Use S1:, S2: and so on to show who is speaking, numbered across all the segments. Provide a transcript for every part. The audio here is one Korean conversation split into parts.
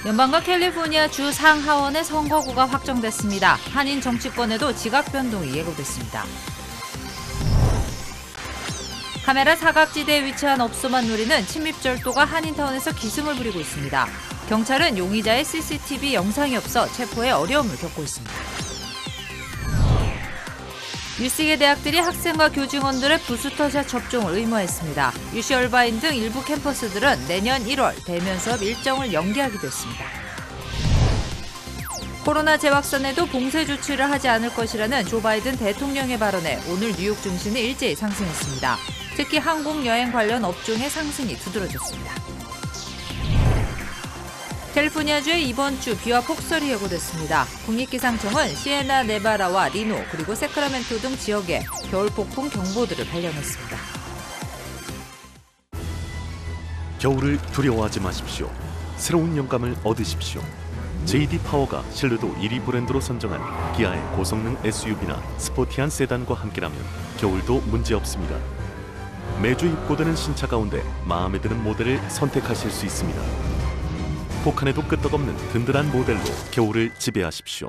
S1: 연방과 캘리포니아 주 상하원의 선거구가 확정됐습니다. 한인 정치권에도 지각 변동이 예고됐습니다. 카메라 사각지대에 위치한 업소만 노리는 침입절도가 한인타운에서 기승을 부리고 있습니다. 경찰은 용의자의 CCTV 영상이 없어 체포에 어려움을 겪고 있습니다. UC의 대학들이 학생과 교직원들의 부스터샷 접종을 의무화했습니다. UC 얼바인 등 일부 캠퍼스들은 내년 1월 대면 수업 일정을 연기하기도 했습니다. 코로나 재확산에도 봉쇄 조치를 하지 않을 것이라는 조 바이든 대통령의 발언에 오늘 뉴욕 증시는 일제히 상승했습니다. 특히 항공여행 관련 업종의 상승이 두드러졌습니다. 캘리포니아주에 이번 주 비와 폭설이 예고됐습니다. 국립기상청은 시에나 네바라와 리노 그리고 세크라멘토 등 지역에 겨울 폭풍 경보들을 발령했습니다.
S2: 겨울을 두려워하지 마십시오. 새로운 영감을 얻으십시오. JD 파워가 신뢰도 1위 브랜드로 선정한 기아의 고성능 SUV나 스포티한 세단과 함께라면 겨울도 문제없습니다. 매주 입고되는 신차 가운데 마음에 드는 모델을 선택하실 수 있습니다. 혹한에도 끄떡없는 든든한 모델로 겨울을 지배하십시오.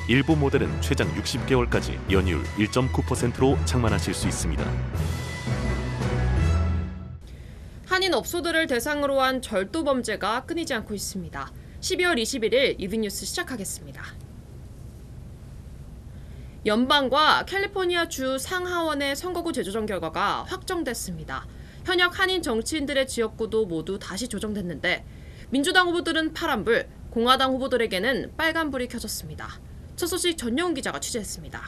S2: 일부 모델은 최장 60개월까지 연이율 1.9%로 장만하실 수 있습니다.
S3: 한인 업소들을 대상으로 한 절도 범죄가 끊이지 않고 있습니다. 12월 21일 이브뉴스 시작하겠습니다. 연방과 캘리포니아 주 상하원의 선거구 재조정 결과가 확정됐습니다. 현역 한인 정치인들의 지역구도 모두 다시 조정됐는데 민주당 후보들은 파란불, 공화당 후보들에게는 빨간불이 켜졌습니다. 첫 소식 전영훈 기자가 취재했습니다.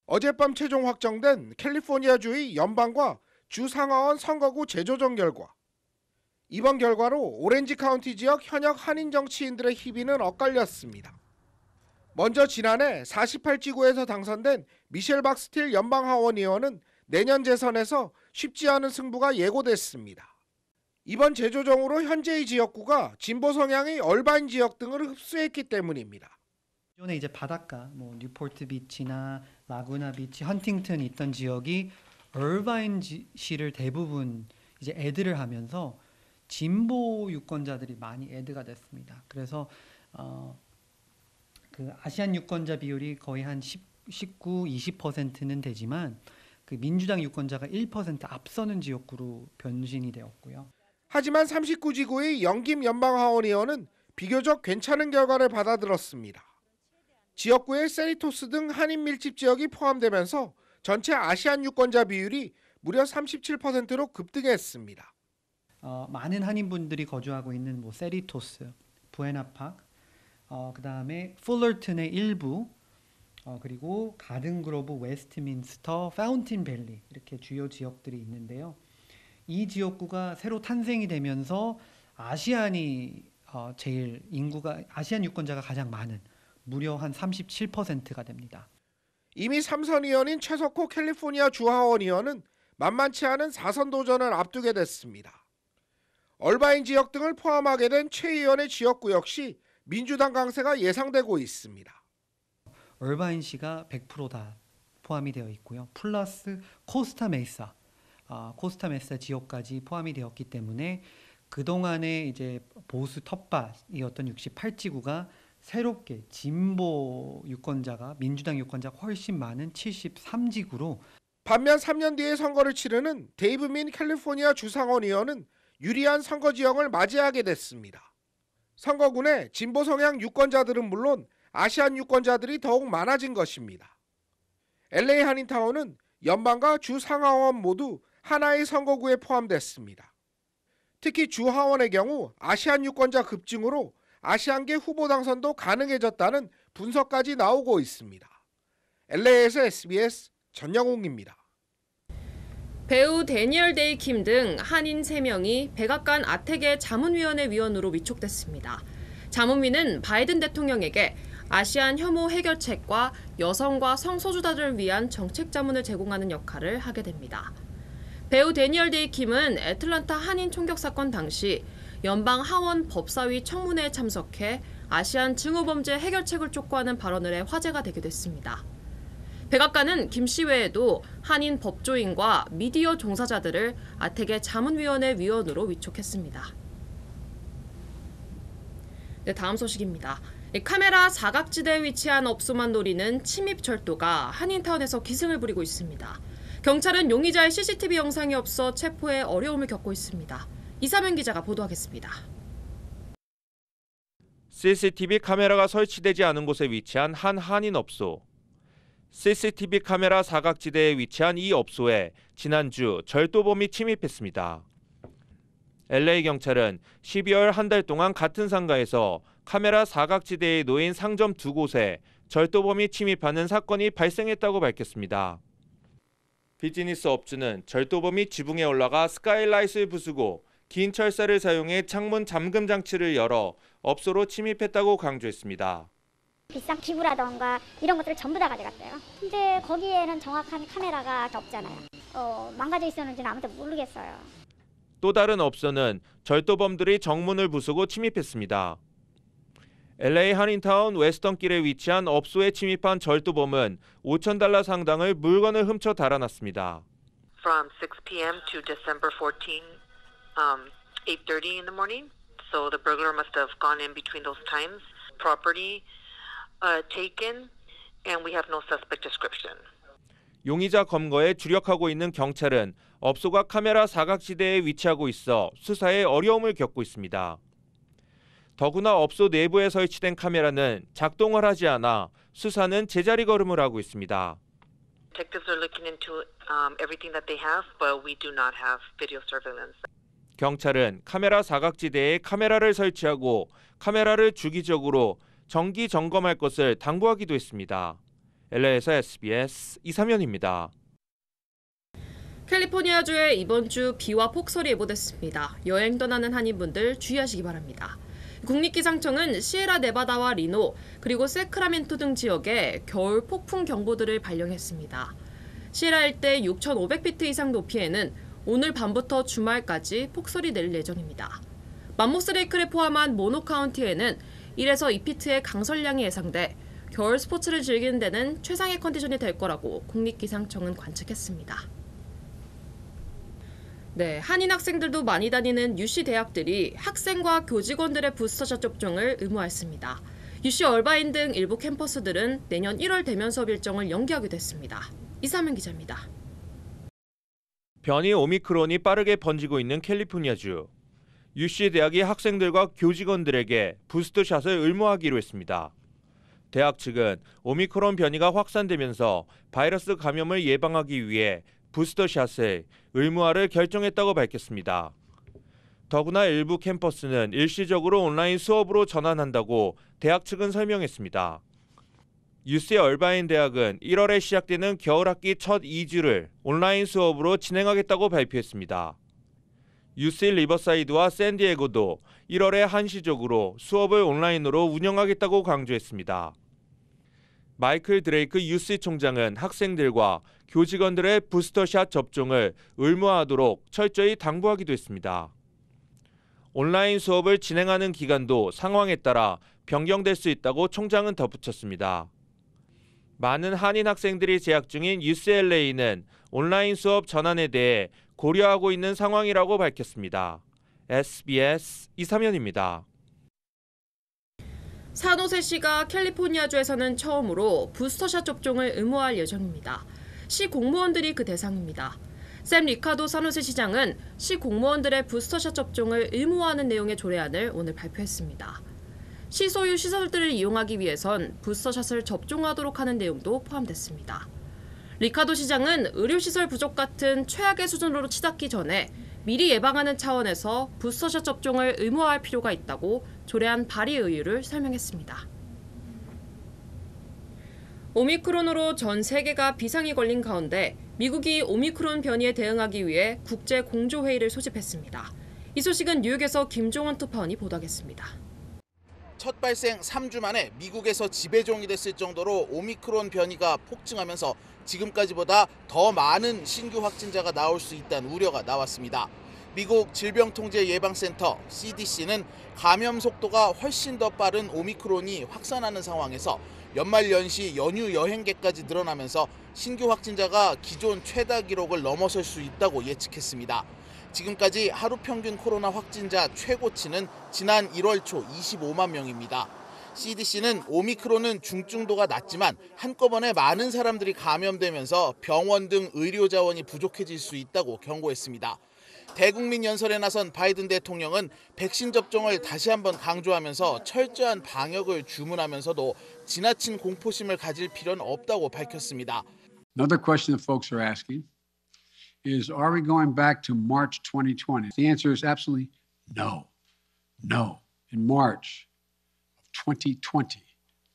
S4: 어젯밤 최종 확정된 캘리포니아주의 연방과 주 상하원 선거구 재조정 결과. 이번 결과로 오렌지 카운티 지역 현역 한인 정치인들의 희비는 엇갈렸습니다. 먼저 지난해 48지구에서 당선된 미셸 박스틸 연방하원 의원은 내년 재선에서 쉽지 않은 승부가 예고됐습니다. 이번 재조정으로 현재의 지역구가 진보 성향의 얼바인 지역 등을 흡수했기 때문입니다.
S5: 기존에 이제 바닷가, 뉴포트 비치나 라구나 비치, 헌팅턴 있던 지역이 얼바인시를 대부분 이제 애드를 하면서 진보 유권자들이 많이 애드가 됐습니다. 그래서 그 아시안 유권자 비율이 거의 한 19, 20%는 되지만 그 민주당 유권자가 1% 앞서는 지역구로 변신이 되었고요.
S4: 하지만 39지구의 영김 연방하원 의원은 비교적 괜찮은 결과를 받아들었습니다. 지역구에 세리토스 등 한인 밀집 지역이 포함되면서 전체 아시안 유권자 비율이 무려 37%로 급등했습니다.
S5: 많은 한인분들이 거주하고 있는 세리토스, 부에나파크, 그다음에 풀러튼의 일부, 그리고 가든그로브, 웨스트민스터, 파운틴밸리 이렇게 주요 지역들이 있는데요. 이 지역구가 새로 탄생이 되면서 아시안이 제일 인구가 아시안 유권자가 가장 많은 무려 한 37%가 됩니다.
S4: 이미 3선 의원인 최석호 캘리포니아 주하원 의원은 만만치 않은 4선 도전을 앞두게 됐습니다. 얼바인 지역 등을 포함하게 된 최 의원의 지역구 역시 민주당 강세가 예상되고 있습니다.
S5: 얼바인시가 100% 다 포함이 되어 있고요. 플러스 코스타메사 지역까지 포함이 되었기 때문에 그동안의 이제 보수 텃밭이었던 68지구가 새롭게 진보 유권자가 민주당 유권자가 훨씬 많은 73지구로.
S4: 반면 3년 뒤에 선거를 치르는 데이브 민 캘리포니아 주상원 의원은 유리한 선거 지형을 맞이하게 됐습니다. 선거군에 진보 성향 유권자들은 물론 아시안 유권자들이 더욱 많아진 것입니다. LA 한인타운은 연방과 주 상하원 모두 하나의 선거구에 포함됐습니다. 특히 주 하원의 경우 아시안 유권자 급증으로 아시안계 후보 당선도 가능해졌다는 분석까지 나오고 있습니다. LA에서 SBS 전영웅입니다.
S3: 배우 데니얼 데이 킴 등 한인 3명이 백악관 아태계 자문위원회 위원으로 위촉됐습니다. 자문위는 바이든 대통령에게 아시안 혐오 해결책과 여성과 성소수자들을 위한 정책 자문을 제공하는 역할을 하게 됩니다. 배우 데니얼 데이 킴은 애틀란타 한인 총격 사건 당시 연방 하원 법사위 청문회에 참석해 아시안 증오범죄 해결책을 촉구하는 발언을 해 화제가 되기도 했습니다. 백악관은 김 씨 외에도 한인 법조인과 미디어 종사자들을 아태계 자문위원회 위원으로 위촉했습니다. 네, 다음 소식입니다. 카메라 사각지대에 위치한 업소만 노리는 침입 절도가 한인타운에서 기승을 부리고 있습니다. 경찰은 용의자의 CCTV 영상이 없어 체포에 어려움을 겪고 있습니다. 이사면 기자가 보도하겠습니다.
S6: CCTV 카메라가 설치되지 않은 곳에 위치한 한 한인 업소. CCTV 카메라 사각지대에 위치한 이 업소에 지난주 절도범이 침입했습니다. LA 경찰은 12월 한 달 동안 같은 상가에서 카메라 사각지대에 놓인 상점 2곳에 절도범이 침입하는 사건이 발생했다고 밝혔습니다. 비즈니스 업주는 절도범이 지붕에 올라가 스카이라이트를 부수고 긴 철사를 사용해 창문 잠금 장치를 열어 업소로 침입했다고 강조했습니다.
S7: 비싼 기구라던가 이런 것들을 전부 다 가져갔대요. 근데 거기에는 정확한 카메라가 없잖아요. 망가져 있었는지는 아무도 모르겠어요.
S6: 또 다른 업소는 절도범들이 정문을 부수고 침입했습니다. LA 한인타운 웨스턴길에 위치한 업소에 침입한 절도범은 $5,000 상당의 물건을 훔쳐 달아났습니다.
S8: From 6 p.m. to December 14, 8:30 in the morning. So the burglar must have gone in between those times. Property taken, and we have no suspect description.
S6: 용의자 검거에 주력하고 있는 경찰은 업소가 카메라 사각지대에 위치하고 있어 수사에 어려움을 겪고 있습니다. 더구나 업소 내부에 설치된 카메라는 작동을 하지 않아 수사는 제자리 걸음을 하고 있습니다.
S8: Detectives are looking into everything that they have, but we do not have video surveillance.
S6: 경찰은 카메라 사각지대에 카메라를 설치하고 카메라를 주기적으로 정기 점검할 것을 당부하기도 했습니다. LA에서 SBS 이사면입니다.
S3: 캘리포니아주에 이번 주 비와 폭설이 예보됐습니다. 여행 떠나는 한인분들 주의하시기 바랍니다. 국립기상청은 시에라 네바다와 리노 그리고 세크라멘토 등 지역에 겨울 폭풍 경보들을 발령했습니다. 시에라 일대 6,500피트 이상 높이에는 오늘 밤부터 주말까지 폭설이 내릴 예정입니다. 맘모스레이크를 포함한 모노 카운티에는 1에서 2피트의 강설량이 예상돼 겨울 스포츠를 즐기는 데는 최상의 컨디션이 될 거라고 국립기상청은 관측했습니다. 네, 한인 학생들도 많이 다니는 UC 대학들이 학생과 교직원들의 부스터샷 접종을 의무화했습니다. UC 얼바인 등 일부 캠퍼스들은 내년 1월 대면 수업 일정을 연기하기도 했습니다. 이사면 기자입니다.
S6: 변이 오미크론이 빠르게 번지고 있는 캘리포니아주. UC 대학이 학생들과 교직원들에게 부스터샷을 의무화하기로 했습니다. 대학 측은 오미크론 변이가 확산되면서 바이러스 감염을 예방하기 위해 부스터샷을 의무화를 결정했다고 밝혔습니다. 더구나 일부 캠퍼스는 일시적으로 온라인 수업으로 전환한다고 대학 측은 설명했습니다. UC 얼바인 대학은 1월에 시작되는 겨울학기 첫 2주를 온라인 수업으로 진행하겠다고 발표했습니다. UC 리버사이드와 샌디에고도 1월에 한시적으로 수업을 온라인으로 운영하겠다고 강조했습니다. 마이클 드레이크 UC 총장은 학생들과 교직원들의 부스터샷 접종을 의무화하도록 철저히 당부하기도 했습니다. 온라인 수업을 진행하는 기간도 상황에 따라 변경될 수 있다고 총장은 덧붙였습니다. 많은 한인 학생들이 재학 중인 UCLA는 온라인 수업 전환에 대해 고려하고 있는 상황이라고 밝혔습니다. SBS 이사면입니다.
S3: 산호세시가 캘리포니아주에서는 처음으로 부스터샷 접종을 의무화할 예정입니다. 시 공무원들이 그 대상입니다. 샘 리카도 산호세 시장은 시 공무원들의 부스터샷 접종을 의무화하는 내용의 조례안을 오늘 발표했습니다. 시 소유 시설들을 이용하기 위해선 부스터샷을 접종하도록 하는 내용도 포함됐습니다. 리카도 시장은 의료시설 부족 같은 최악의 수준으로 치닫기 전에 미리 예방하는 차원에서 부스터샷 접종을 의무화할 필요가 있다고 조례안 발의 이유를 설명했습니다. 오미크론으로 전 세계가 비상이 걸린 가운데 미국이 오미크론 변이에 대응하기 위해 국제 공조회의를 소집했습니다. 이 소식은 뉴욕에서 김종원 특파원이 보도하겠습니다.
S9: 첫 발생 3주 만에 미국에서 지배종이 됐을 정도로 오미크론 변이가 폭증하면서 지금까지보다 더 많은 신규 확진자가 나올 수 있다는 우려가 나왔습니다. 미국 질병통제예방센터 CDC는 감염 속도가 훨씬 더 빠른 오미크론이 확산하는 상황에서 연말연시 연휴 여행객까지 늘어나면서 신규 확진자가 기존 최다 기록을 넘어설 수 있다고 예측했습니다. 지금까지 하루 평균 코로나 확진자 최고치는 지난 1월 초 25만 명입니다. CDC는 오미크론은 중증도가 낮지만 한꺼번에 많은 사람들이 감염되면서 병원 등 의료 자원이 부족해질 수 있다고 경고했습니다. 대국민 연설에 나선 바이든 대통령은 백신 접종을 다시 한번 강조하면서 철저한 방역을 주문하면서도 지나친 공포심을 가질 필요는 없다고 밝혔습니다.
S10: Another question that folks are asking is, are we going back to March 2020? The answer is absolutely no. No. In March of 2020,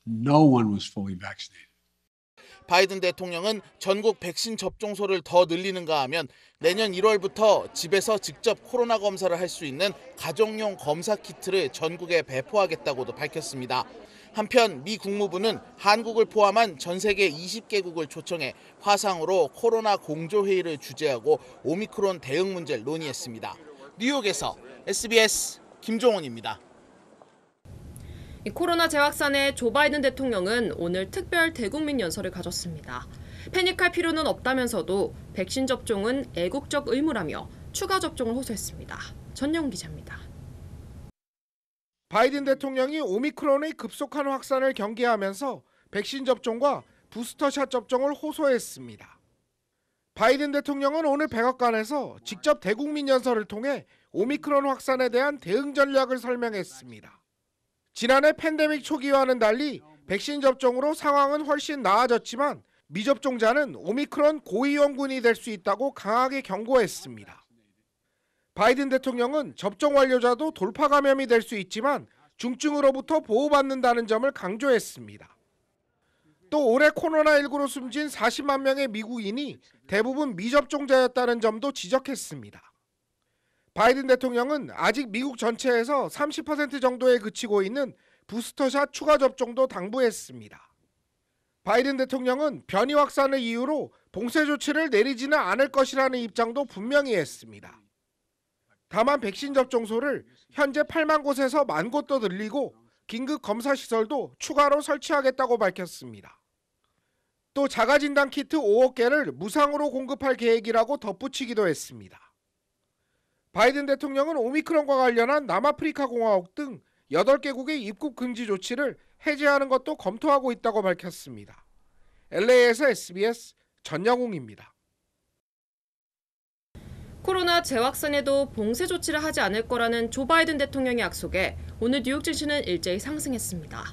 S10: no one was fully vaccinated.
S9: 바이든 대통령은 전국 백신 접종소를 더 늘리는가 하면 내년 1월부터 집에서 직접 코로나 검사를 할 수 있는 가정용 검사 키트를 전국에 배포하겠다고도 밝혔습니다. 한편 미 국무부는 한국을 포함한 전 세계 20개국을 초청해 화상으로 코로나 공조회의를 주재하고 오미크론 대응 문제를 논의했습니다. 뉴욕에서 SBS 김종원입니다.
S3: 코로나 재확산에 조 바이든 대통령은 오늘 특별 대국민 연설을 가졌습니다. 패닉할 필요는 없다면서도 백신 접종은 애국적 의무라며 추가 접종을 호소했습니다. 전영 기자입니다.
S4: 바이든 대통령이 오미크론의 급속한 확산을 경계하면서 백신 접종과 부스터샷 접종을 호소했습니다. 바이든 대통령은 오늘 백악관에서 직접 대국민 연설을 통해 오미크론 확산에 대한 대응 전략을 설명했습니다. 지난해 팬데믹 초기와는 달리 백신 접종으로 상황은 훨씬 나아졌지만 미접종자는 오미크론 고위험군이 될 수 있다고 강하게 경고했습니다. 바이든 대통령은 접종 완료자도 돌파 감염이 될 수 있지만 중증으로부터 보호받는다는 점을 강조했습니다. 또 올해 코로나19로 숨진 40만 명의 미국인이 대부분 미접종자였다는 점도 지적했습니다. 바이든 대통령은 아직 미국 전체에서 30% 정도에 그치고 있는 부스터샷 추가 접종도 당부했습니다. 바이든 대통령은 변이 확산을 이유로 봉쇄 조치를 내리지는 않을 것이라는 입장도 분명히 했습니다. 다만 백신 접종소를 현재 8만 곳에서 1만 곳도 늘리고 긴급 검사 시설도 추가로 설치하겠다고 밝혔습니다. 또 자가진단 키트 5억 개를 무상으로 공급할 계획이라고 덧붙이기도 했습니다. 바이든 대통령은 오미크론과 관련한 남아프리카 공화국 등 8개국의 입국 금지 조치를 해제하는 것도 검토하고 있다고 밝혔습니다. LA에서 SBS 전영웅입니다.
S3: 코로나 재확산에도 봉쇄 조치를 하지 않을 거라는 조 바이든 대통령의 약속에 오늘 뉴욕 증시는 일제히 상승했습니다.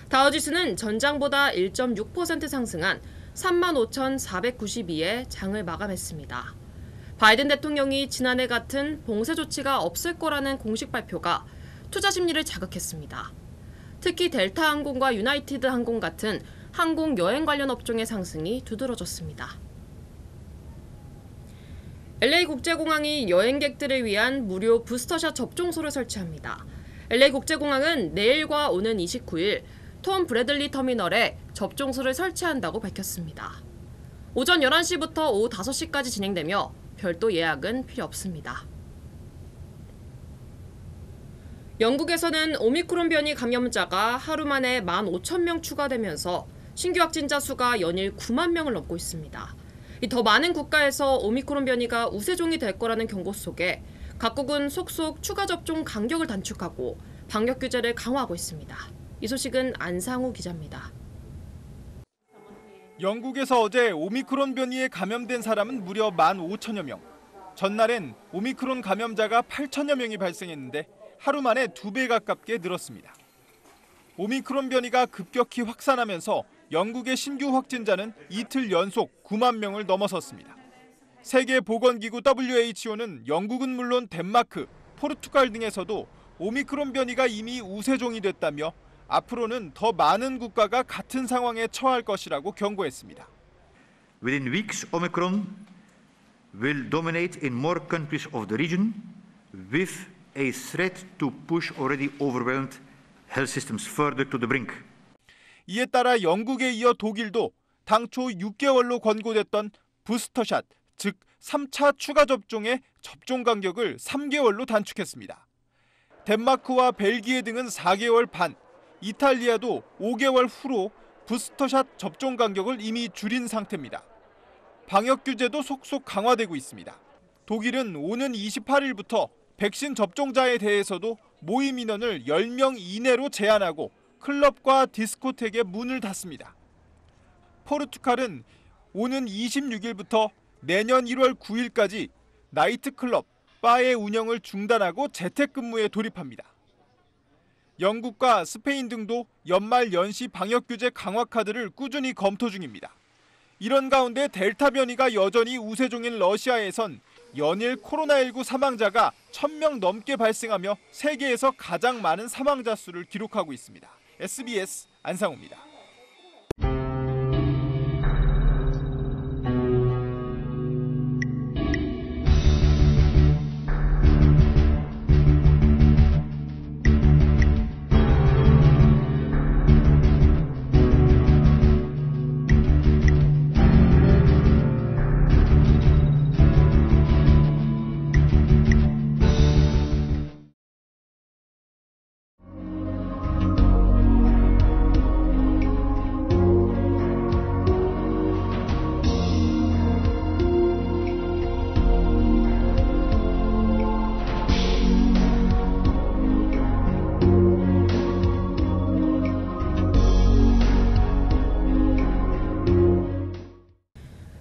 S3: 다우지수는 전장보다 1.6% 상승한 35,492에 장을 마감했습니다. 바이든 대통령이 지난해 같은 봉쇄 조치가 없을 거라는 공식 발표가 투자 심리를 자극했습니다. 특히 델타 항공과 유나이티드 항공 같은 항공 여행 관련 업종의 상승이 두드러졌습니다. LA 국제공항이 여행객들을 위한 무료 부스터샷 접종소를 설치합니다. LA 국제공항은 내일과 오는 29일 톰 브래들리 터미널에 접종소를 설치한다고 밝혔습니다. 오전 11시부터 오후 5시까지 진행되며 별도 예약은 필요 없습니다. 영국에서는 오미크론 변이 감염자가 하루 만에 15,000명 추가되면서 신규 확진자 수가 연일 9만 명을 넘고 있습니다. 더 많은 국가에서 오미크론 변이가 우세종이 될 거라는 경고 속에 각국은 속속 추가 접종 간격을 단축하고 방역 규제를 강화하고 있습니다. 이 소식은 안상우 기자입니다.
S11: 영국에서 어제 오미크론 변이에 감염된 사람은 무려 15,000여 명. 전날엔 오미크론 감염자가 8,000여 명이 발생했는데 하루 만에 2배 가깝게 늘었습니다. 오미크론 변이가 급격히 확산하면서 영국의 신규 확진자는 이틀 연속 9만 명을 넘어섰습니다. 세계보건기구 WHO는 영국은 물론 덴마크, 포르투갈 등에서도 오미크론 변이가 이미 우세종이 됐다며 앞으로는 더 많은 국가가 같은 상황에 처할 것이라고 경고했습니다.
S12: Within weeks, Omicron will dominate in more countries of the region, with a threat to push already overwhelmed health systems further to the brink.
S11: 이에 따라 영국에 이어 독일도 당초 6개월로 권고됐던 부스터샷, 즉 3차 추가 접종의 접종 간격을 3개월로 단축했습니다. 덴마크와 벨기에 등은 4개월 반, 이탈리아도 5개월 후로 부스터샷 접종 간격을 이미 줄인 상태입니다. 방역 규제도 속속 강화되고 있습니다. 독일은 오는 28일부터 백신 접종자에 대해서도 모임 인원을 10명 이내로 제한하고 클럽과 디스코텍에 문을 닫습니다. 포르투갈은 오는 26일부터 내년 1월 9일까지 나이트클럽, 바의 운영을 중단하고 재택근무에 돌입합니다. 영국과 스페인 등도 연말 연시 방역규제 강화 카드를 꾸준히 검토 중입니다. 이런 가운데 델타 변이가 여전히 우세 중인 러시아에선 연일 코로나19 사망자가 1,000명 넘게 발생하며 세계에서 가장 많은 사망자 수를 기록하고 있습니다. SBS 안상우입니다.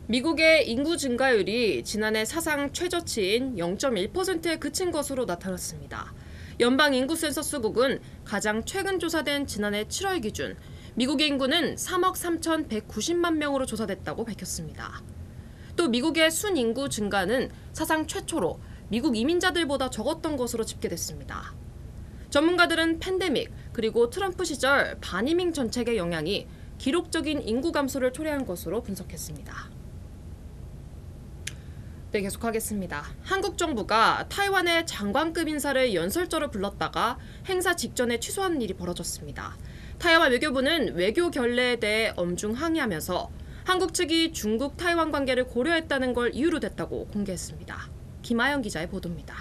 S3: 미국의 인구 증가율이 지난해 사상 최저치인 0.1%에 그친 것으로 나타났습니다. 연방인구센서스국은 가장 최근 조사된 지난해 7월 기준 미국의 인구는 3억 3,190만 명으로 조사됐다고 밝혔습니다. 또 미국의 순인구 증가는 사상 최초로 미국 이민자들보다 적었던 것으로 집계됐습니다. 전문가들은 팬데믹 그리고 트럼프 시절 반이민 정책의 영향이 기록적인 인구 감소를 초래한 것으로 분석했습니다. 네, 계속하겠습니다. 한국 정부가 타이완의 장관급 인사를 연설자로 불렀다가 행사 직전에 취소하는 일이 벌어졌습니다. 타이완 외교부는 외교 결례에 대해 엄중 항의하면서 한국 측이 중국 타이완 관계를 고려했다는 걸 이유로 댔다고 공개했습니다. 김아영 기자의 보도입니다.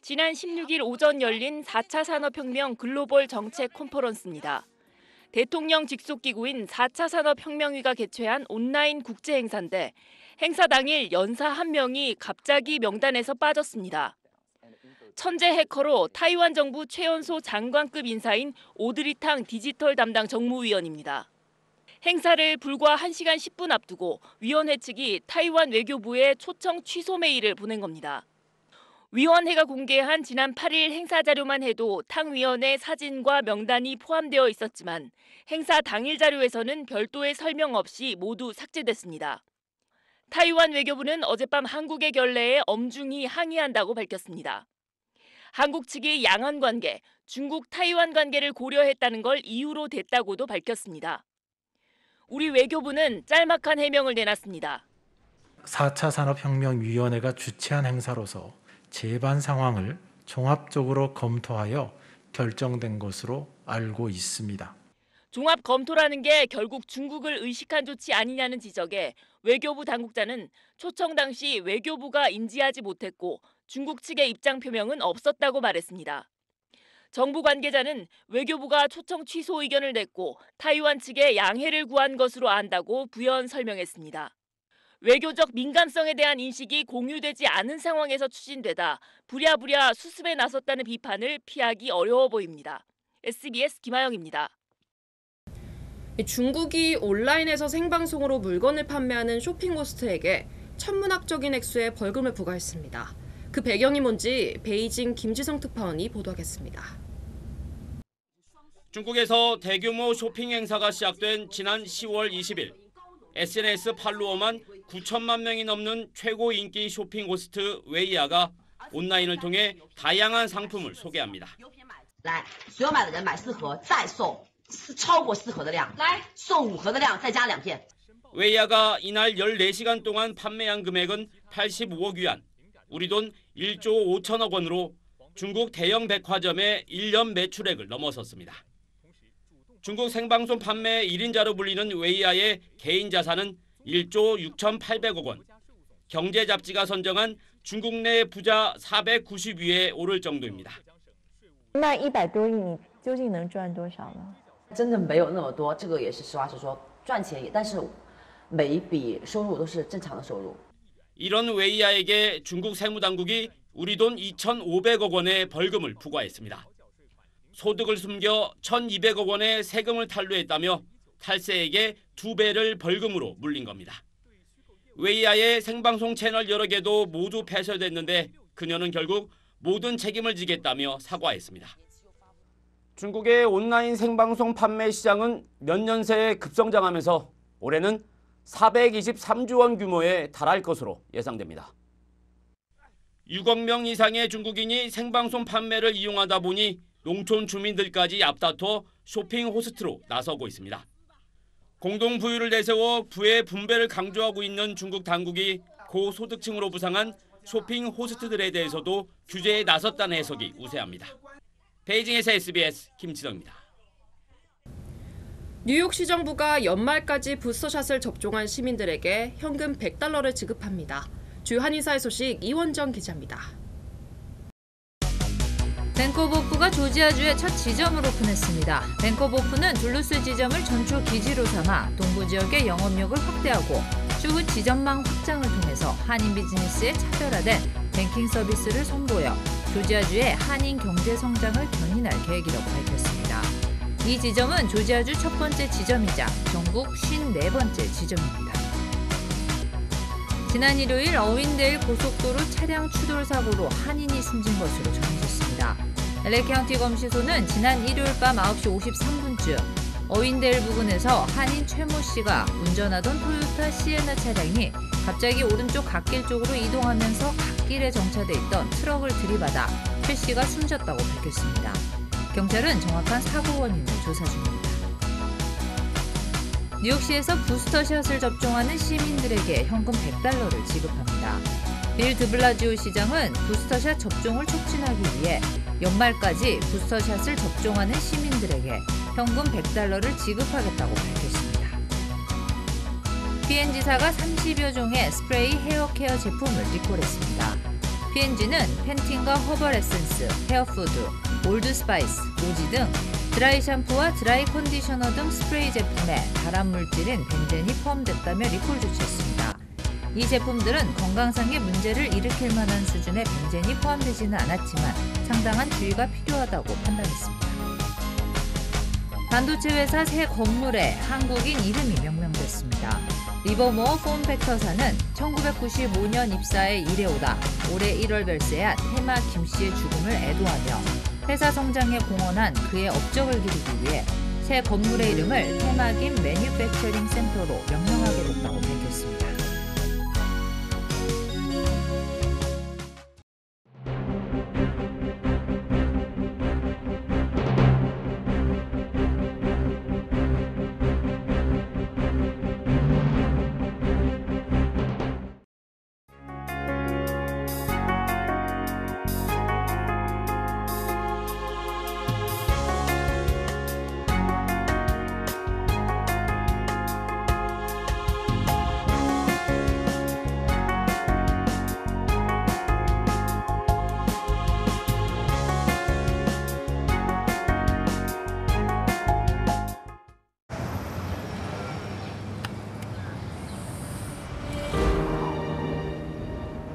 S13: 지난 16일 오전 열린 4차 산업혁명 글로벌 정책 컨퍼런스입니다. 대통령 직속기구인 4차 산업혁명위가 개최한 온라인 국제 행사인데 행사 당일 연사 한 명이 갑자기 명단에서 빠졌습니다. 천재 해커로 타이완 정부 최연소 장관급 인사인 오드리탕 디지털 담당 정무위원입니다. 행사를 불과 1시간 10분 앞두고 위원회 측이 타이완 외교부에 초청 취소 메일을 보낸 겁니다. 위원회가 공개한 지난 8일 행사 자료만 해도 탕 위원의 사진과 명단이 포함되어 있었지만 행사 당일 자료에서는 별도의 설명 없이 모두 삭제됐습니다. 타이완 외교부는 어젯밤 한국의 결례에 엄중히 항의한다고 밝혔습니다. 한국 측이 양안 관계, 중국 타이완 관계를 고려했다는 걸 이유로 댔다고도 밝혔습니다. 우리 외교부는 짤막한 해명을 내놨습니다.
S14: 4차 산업혁명위원회가 주최한 행사로서 재반 상황을 종합적으로 검토하여 결정된 것으로 알고 있습니다.
S13: 종합 검토라는 게 결국 중국을 의식한 조치 아니냐는 지적에 외교부 당국자는 초청 당시 외교부가 인지하지 못했고 중국 측의 입장 표명은 없었다고 말했습니다. 정부 관계자는 외교부가 초청 취소 의견을 냈고 타이완 측에 양해를 구한 것으로 안다고 부연 설명했습니다. 외교적 민감성에 대한 인식이 공유되지 않은 상황에서 추진되다 부랴부랴 수습에 나섰다는 비판을 피하기 어려워 보입니다. SBS 김아영입니다.
S3: 중국이 온라인에서 생방송으로 물건을 판매하는 쇼핑호스트에게 천문학적인 액수의 벌금을 부과했습니다. 그 배경이 뭔지 베이징 김지성 특파원이 보도하겠습니다.
S15: 중국에서 대규모 쇼핑 행사가 시작된 지난 10월 20일 SNS 팔로워만 9천만 명이 넘는 최고 인기 쇼핑 호스트 웨이야가 온라인을 통해 다양한 상품을 소개합니다.
S16: 来，所有买的人买4盒再送超过4盒的量，来送5盒的量再加2片。
S15: 웨이야가 이날 14시간 동안 판매한 금액은 85억 위안, 우리 돈 1조 5천억 원으로 중국 대형 백화점의 1년 매출액을 넘어섰습니다. 중국 생방송 판매 1인자로 불리는 웨이야의 개인 자산은 1조 6,800억 원, 경제 잡지가 선정한 중국 내 부자 490위에 오를 정도입니다.
S17: 卖100多亿，你究竟能赚多少呢？
S16: 真的没有那么多，这个也是实话实说，赚钱也，但是每一笔收入都是正常的收入。
S15: 이런 웨이야에게 중국 세무당국이 우리 돈 2,500억 원의 벌금을 부과했습니다. 소득을 숨겨 1,200억 원의 세금을 탈루했다며 탈세에게 2배를 벌금으로 물린 겁니다. 웨이야의 생방송 채널 여러 개도 모두 폐쇄됐는데 그녀는 결국 모든 책임을 지겠다며 사과했습니다. 중국의 온라인 생방송 판매 시장은 몇 년 새에 급성장하면서 올해는 423조 원 규모에 달할 것으로 예상됩니다. 6억 명 이상의 중국인이 생방송 판매를 이용하다 보니 농촌 주민들까지 앞다퉈 쇼핑 호스트로 나서고 있습니다. 공동 부유를 내세워 부의 분배를 강조하고 있는 중국 당국이 고소득층으로 부상한 쇼핑 호스트들에 대해서도 규제에 나섰다는 해석이 우세합니다. 베이징에서 SBS 김지덕입니다.
S3: 뉴욕시 정부가 연말까지 부스터샷을 접종한 시민들에게 현금 $100를 지급합니다. 주요 한인사회 소식 이원정 기자입니다.
S1: 벤커버프가 조지아주의 첫 지점을 오픈했습니다. 벤커버프는 둘루스 지점을 전초 기지로 삼아 동부 지역의 영업력을 확대하고 추후 지점망 확장을 통해서 한인 비즈니스에 차별화된 뱅킹 서비스를 선보여 조지아주의 한인 경제 성장을 견인할 계획이라고 밝혔습니다. 이 지점은 조지아주 첫 번째 지점이자 전국 54번째 지점입니다. 지난 일요일 어윈데일 고속도로 차량 추돌 사고로 한인이 숨진 것으로 전해졌습니다. LA 카운티 검시소는 지난 일요일 밤 9시 53분쯤 어윈데일 부근에서 한인 최모 씨가 운전하던 토요타 시에나 차량이 갑자기 오른쪽 갓길 쪽으로 이동하면서 갓길에 정차돼 있던 트럭을 들이받아 최 씨가 숨졌다고 밝혔습니다. 경찰은 정확한 사고 원인을 조사 중입니다. 뉴욕시에서 부스터샷을 접종하는 시민들에게 현금 $100를 지급합니다. 빌 드블라지오 시장은 부스터샷 접종을 촉진하기 위해 연말까지 부스터샷을 접종하는 시민들에게 현금 $100를 지급하겠다고 밝혔습니다. P&G사가 30여 종의 스프레이 헤어케어 제품을 리콜했습니다. P&G는 펜틴과 허벌 에센스, 헤어푸드, 올드스파이스, 오지 등 드라이 샴푸와 드라이 컨디셔너 등 스프레이 제품에 발암물질인 벤젠이 포함됐다며 리콜 조치했습니다. 이 제품들은 건강상의 문제를 일으킬 만한 수준의 벤젠이 포함되지는 않았지만 상당한 주의가 필요하다고 판단했습니다. 반도체 회사 새 건물에 한국인 이름이 명명됐습니다. 리버모어 폼팩터사는 1995년 입사해 일해오다 올해 1월 별세한 테마 김 씨의 죽음을 애도하며 회사 성장에 공헌한 그의 업적을 기리기 위해 새 건물의 이름을 테마 김 매뉴팩처링 센터로 명명하게 됐다고 밝혔습니다.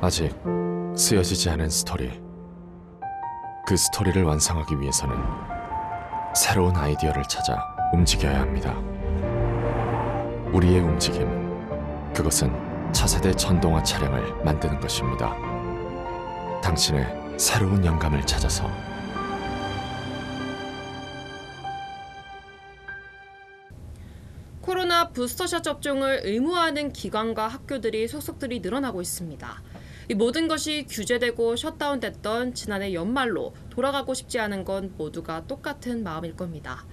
S18: 아직 쓰여지지 않은 스토리. 그 스토리를 완성하기 위해서는 새로운 아이디어를 찾아 움직여야 합니다. 우리의 움직임, 그것은 차세대 전동화 차량을 만드는 것입니다. 당신의 새로운 영감을 찾아서
S3: 코로나 부스터샷 접종을 의무화하는 기관과 학교들이 속속들이 늘어나고 있습니다. 이 모든 것이 규제되고 셧다운됐던 지난해 연말로 돌아가고 싶지 않은 건 모두가 똑같은 마음일 겁니다.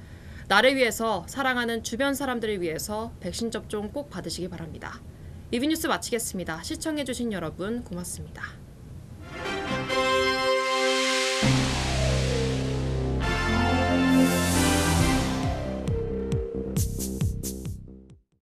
S3: 나를 위해서, 사랑하는 주변 사람들을 위해서 백신 접종 꼭 받으시기 바랍니다. 이비뉴스 마치겠습니다. 시청해주신 여러분 고맙습니다.